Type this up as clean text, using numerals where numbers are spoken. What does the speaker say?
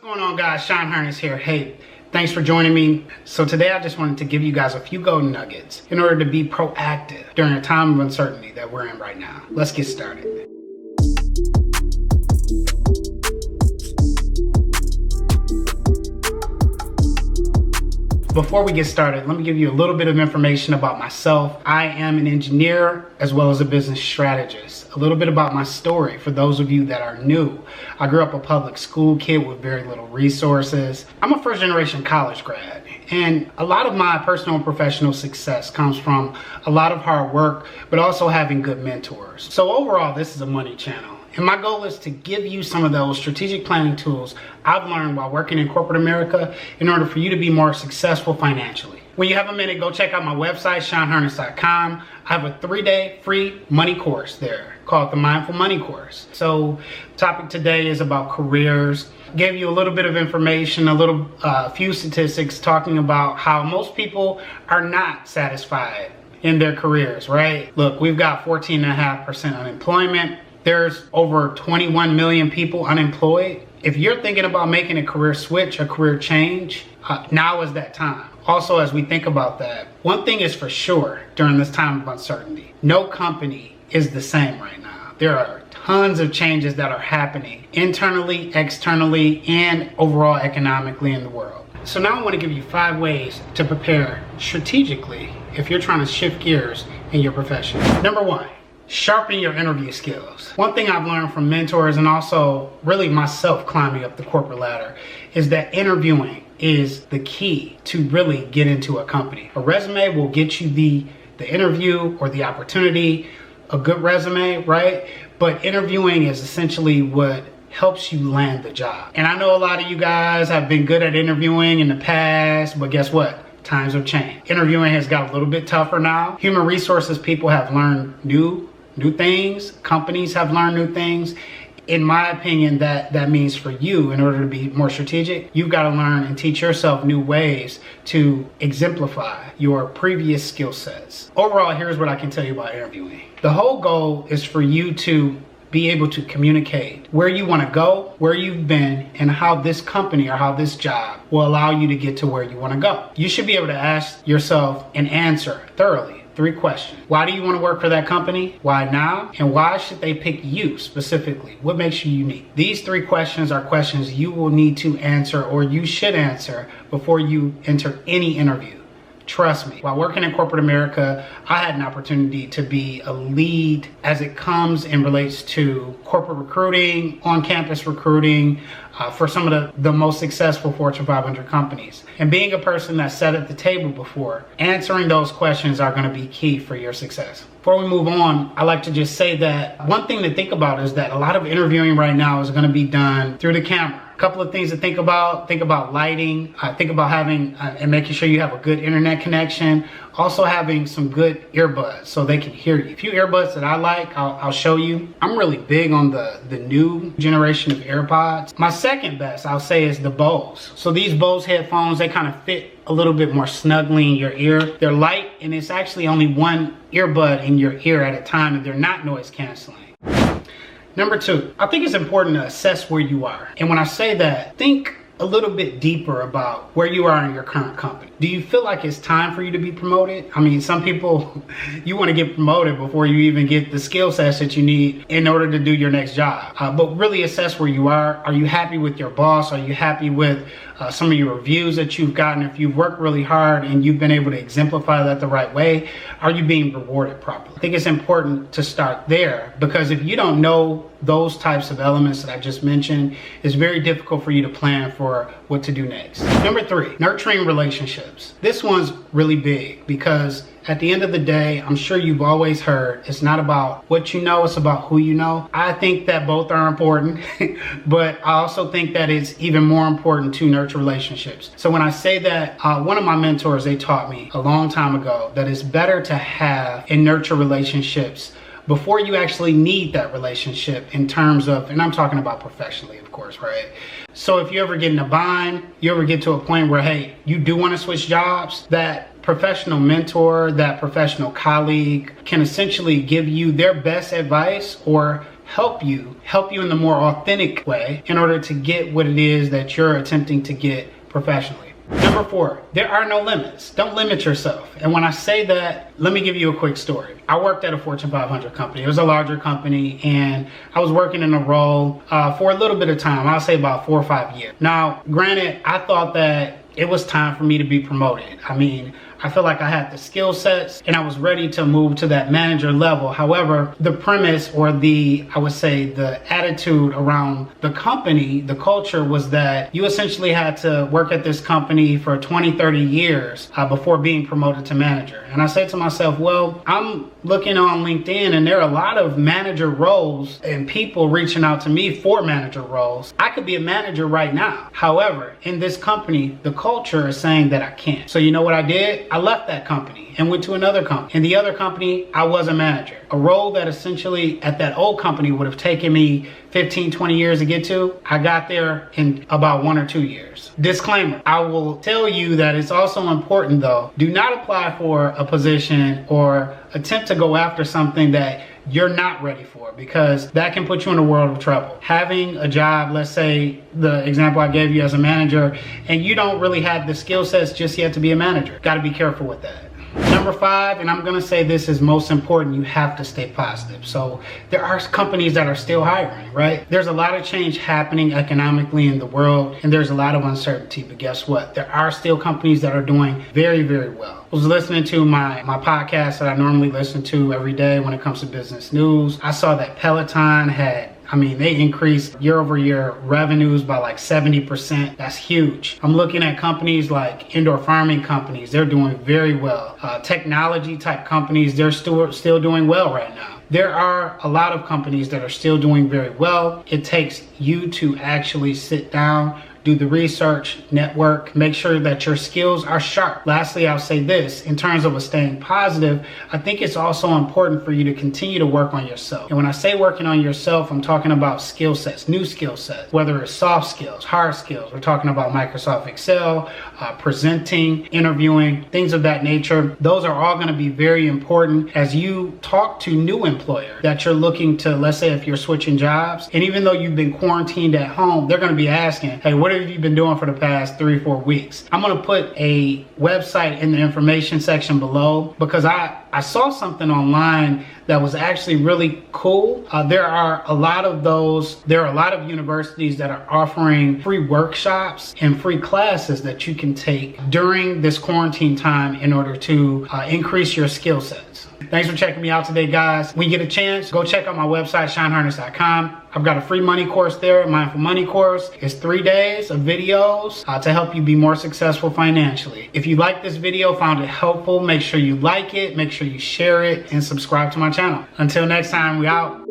What's going on, guys? Sean Harness here. Hey, thanks for joining me. So today I just wanted to give you guys a few golden nuggets in order to be proactive during a time of uncertainty that we're in right now. Let's get started. Before we get started, let me give you a little bit of information about myself. I am an engineer as well as a business strategist. A little bit about my story for those of you that are new. I grew up a public school kid with very little resources. I'm a first generation college grad, and a lot of my personal and professional success comes from a lot of hard work, but also having good mentors. So overall, this is a money channel. And my goal is to give you some of those strategic planning tools I've learned while working in corporate America in order for you to be more successful financially. When you have a minute, go check out my website, SeanHarness.com. I have a 3-day free money course there called the Mindful Money Course. So the topic today is about careers. Gave you a little bit of information, a few statistics talking about how most people are not satisfied in their careers, right? Look, we've got 14.5% unemployment. There's over 21 million people unemployed. If you're thinking about making a career switch, a career change, now is that time. Also, as we think about that, one thing is for sure during this time of uncertainty, no company is the same right now. There are tons of changes that are happening internally, externally, and overall economically in the world. So now I want to give you 5 ways to prepare strategically if you're trying to shift gears in your profession. Number 1. Sharpen your interview skills. One thing I've learned from mentors and also really myself climbing up the corporate ladder is that interviewing is the key to really get into a company. A resume will get you the interview or the opportunity, a good resume, right? But interviewing is essentially what helps you land the job. And I know a lot of you guys have been good at interviewing in the past, but guess what? Times have changed. Interviewing has got a little bit tougher now. Human resources people have learned new things. Companies have learned new things. In my opinion, that means for you, in order to be more strategic, you've got to learn and teach yourself new ways to exemplify your previous skill sets. Overall, here's what I can tell you about interviewing. The whole goal is for you to be able to communicate where you want to go, where you've been, and how this company or how this job will allow you to get to where you want to go. You should be able to ask yourself and answer thoroughly 3 questions. Why do you want to work for that company? Why now? And why should they pick you specifically? What makes you unique? These 3 questions are questions you will need to answer, or you should answer, before you enter any interview. Trust me, while working in corporate America, I had an opportunity to be a lead as it comes and relates to corporate recruiting, on-campus recruiting, for some of the most successful Fortune 500 companies. And being a person that sat at the table before, answering those questions are going to be key for your success. Before we move on, I like to just say that one thing to think about is that a lot of interviewing right now is going to be done through the camera. A couple of things to think about lighting, think about having and making sure you have a good internet connection. Also having some good earbuds so they can hear you. A few earbuds that I like, I'll show you. I'm really big on the new generation of AirPods. My second best, I'll say, is the Bose. So these Bose headphones, they kind of fit a little bit more snugly in your ear. They're light, and it's actually only one earbud in your ear at a time, and they're not noise canceling. Number 2, I think it's important to assess where you are. And when I say that, think a little bit deeper about where you are in your current company. Do you feel like it's time for you to be promoted? I mean, some people, you want to get promoted before you even get the skill sets that you need in order to do your next job. But really assess where you are. Are you happy with your boss? Are you happy with some of your reviews that you've gotten? If you've worked really hard and you've been able to exemplify that the right way, are you being rewarded properly? I think it's important to start there, because if you don't know those types of elements that I just mentioned, it's very difficult for you to plan for what to do next. Number 3, nurturing relationships. This one's really big because at the end of the day, I'm sure you've always heard, it's not about what you know, it's about who you know. I think that both are important, but I also think that it's even more important to nurture relationships. So when I say that, one of my mentors, they taught me a long time ago that it's better to have and nurture relationships before you actually need that relationship, in terms of, and I'm talking about professionally, of course, right? So if you ever get in a bind, you ever get to a point where, hey, you do want to switch jobs, that professional mentor, that professional colleague can essentially give you their best advice or help you in the more authentic way in order to get what it is that you're attempting to get professionally. Number 4, there are no limits. Don't limit yourself. And when I say that, let me give you a quick story. I worked at a Fortune 500 company. It was a larger company, and I was working in a role for a little bit of time. I'll say about 4 or 5 years. Now, granted, I thought that it was time for me to be promoted. I mean, I feel like I had the skill sets and I was ready to move to that manager level. However, the premise, or I would say the attitude around the company, the culture, was that you essentially had to work at this company for 20, 30 years before being promoted to manager. And I said to myself, well, I'm looking on LinkedIn and there are a lot of manager roles and people reaching out to me for manager roles. I could be a manager right now. However, in this company, the culture is saying that I can't. So you know what I did? I left that company and went to another company. In the other company, I was a manager. A role that essentially at that old company would have taken me 15, 20 years to get to, I got there in about 1 or 2 years. Disclaimer, I will tell you that it's also important though, do not apply for a position or attempt to go after something that you're not ready for, because that can put you in a world of trouble. Having a job, let's say the example I gave you as a manager, and you don't really have the skill sets just yet to be a manager. Got to be careful with that. Number 5, and I'm gonna say this is most important, you have to stay positive. So there are companies that are still hiring, right? There's a lot of change happening economically in the world, and there's a lot of uncertainty, but guess what? There are still companies that are doing very, very well. I was listening to my podcast that I normally listen to every day when it comes to business news. I saw that Peloton they increased year over year revenues by like 70%. That's huge. I'm looking at companies like indoor farming companies. They're doing very well. Technology type companies, they're still doing well right now. There are a lot of companies that are still doing very well. It takes you to actually sit down, do the research, network, make sure that your skills are sharp. Lastly, I'll say this, in terms of staying positive, I think it's also important for you to continue to work on yourself. And when I say working on yourself, I'm talking about skill sets, new skill sets, whether it's soft skills, hard skills. We're talking about Microsoft Excel, presenting, interviewing, things of that nature. Those are all gonna be very important as you talk to new employers that you're looking to, let's say if you're switching jobs, and even though you've been quarantined at home, they're gonna be asking, hey, what have you been doing for the past 3-4 weeks? I'm gonna put a website in the information section below because I saw something online that was actually really cool. There are a lot of universities that are offering free workshops and free classes that you can take during this quarantine time in order to increase your skill sets. Thanks for checking me out today, guys. When you get a chance, go check out my website, shineharness.com. I've got a free money course there, a mindful money course. It's 3 days of videos to help you be more successful financially. If you like this video, found it helpful, make sure you like it, make sure you share it, and subscribe to my channel. Until next time, we out.